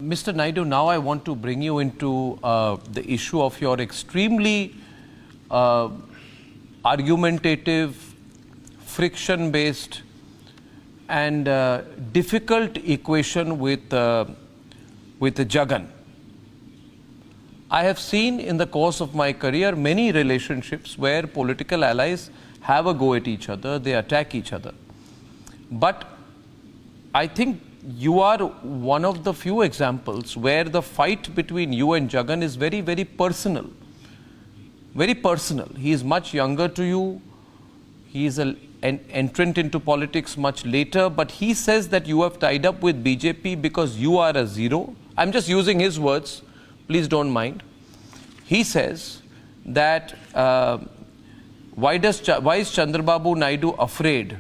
Mr. Naidu, now I want to bring you into the issue of your extremely argumentative, friction-based and difficult equation with Jagan. I have seen in the course of my career many relationships where political allies have a go at each other, they attack each other. But I think you are one of the few examples where the fight between you and Jagan is very, very personal. Very personal. He is much younger to you. He is an entrant into politics much later, but he says that you have tied up with BJP because you are a zero. I'm just using his words. Please don't mind. He says that why is Chandrababu Naidu afraid?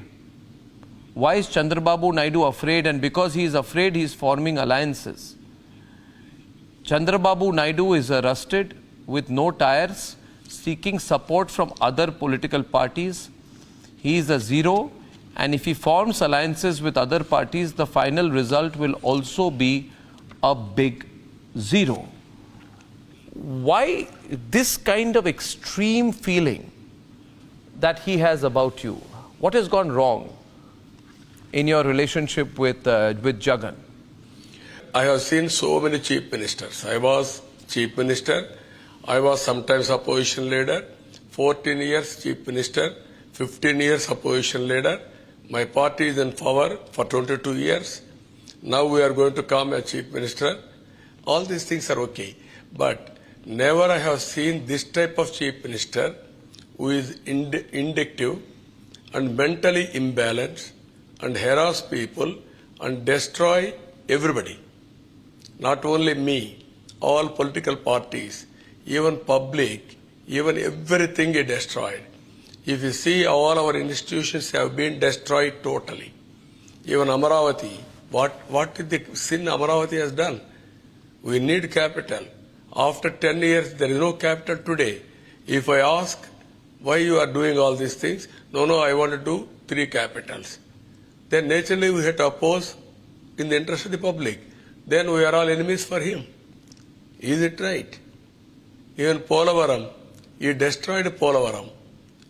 Why is Chandrababu Naidu afraid? And because he is afraid, he is forming alliances. Chandrababu Naidu is arrested with no tires, seeking support from other political parties. He is a zero, and if he forms alliances with other parties, the final result will also be a big zero. Why this kind of extreme feeling that he has about you? What has gone wrong in your relationship with Jagan? I have seen so many chief ministers. I was chief minister. I was sometimes opposition leader. 14 years chief minister. 15 years opposition leader. My party is in power for 22 years. Now we are going to come as chief minister. All these things are okay. But never I have seen this type of chief minister who is indictive and mentally imbalanced and harass people and destroy everybody. Not only me, all political parties, even public, even everything is destroyed. If you see, all our institutions have been destroyed totally. Even Amaravati, what is the sin Amaravati has done? We need capital. After 10 years, there is no capital today. If I ask, why you are doing all these things? No, I want to do 3 capitals. Then naturally we have to oppose in the interest of the public. Then we are all enemies for him. Is it right? Even Polavaram, he destroyed Polavaram.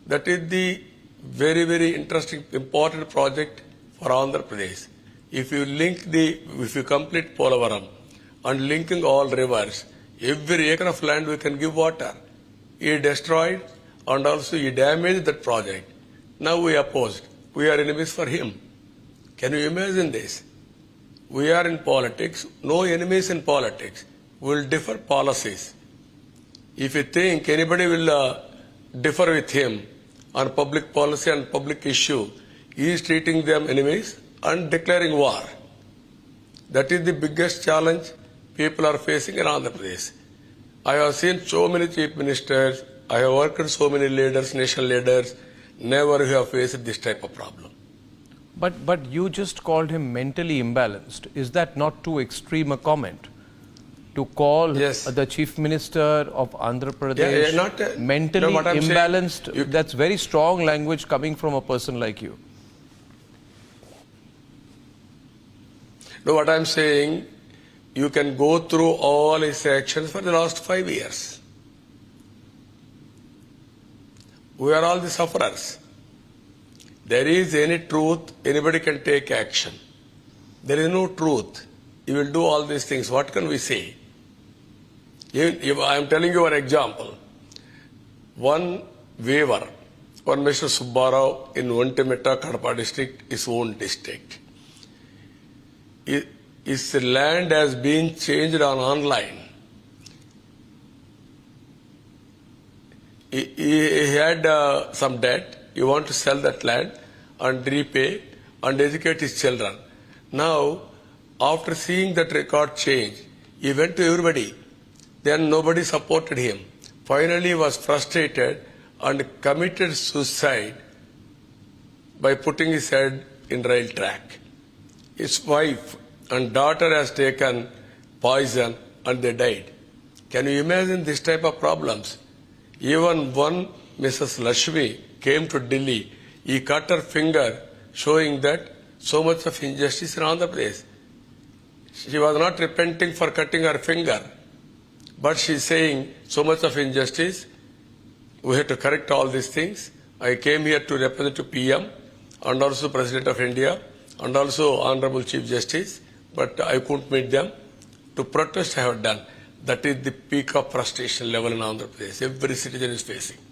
That is the very, very interesting, important project for Andhra Pradesh. If you complete Polavaram and linking all rivers, every acre of land we can give water. He destroyed and also he damaged that project. Now we opposed. We are enemies for him. Can you imagine this? We are in politics, no enemies in politics. We will differ policies. If you think anybody will differ with him on public policy and public issue, he is treating them enemies and declaring war. That is the biggest challenge people are facing in Andhra Pradesh. I have seen so many chief ministers, I have worked with so many leaders, national leaders, never have faced this type of problem. But you just called him mentally imbalanced. Is that not too extreme a comment? To call the Chief Minister of Andhra Pradesh mentally imbalanced, that's very strong language coming from a person like you. No, what I'm saying, you can go through all his actions for the last 5 years. We are all the sufferers. There is any truth, anybody can take action. There is no truth. You will do all these things. What can we say? I am telling you an example. One weaver, one Mr. Subbarao in Vantimetta, Kadapa district, his own district. His land has been changed online. He had some debt. You want to sell that land and repay and educate his children. Now, after seeing that record change, he went to everybody. Then nobody supported him. Finally, he was frustrated and committed suicide by putting his head in rail track. His wife and daughter has taken poison and they died. Can you imagine this type of problems? Even one Mrs. Lashmi came to Delhi, he cut her finger, showing that so much of injustice in Andhra Pradesh. She was not repenting for cutting her finger, but she is saying so much of injustice. We have to correct all these things. I came here to represent to PM and also President of India and also Honorable Chief Justice, but I couldn't meet them. To protest I have done. That is the peak of frustration level in Andhra Pradesh. Every citizen is facing.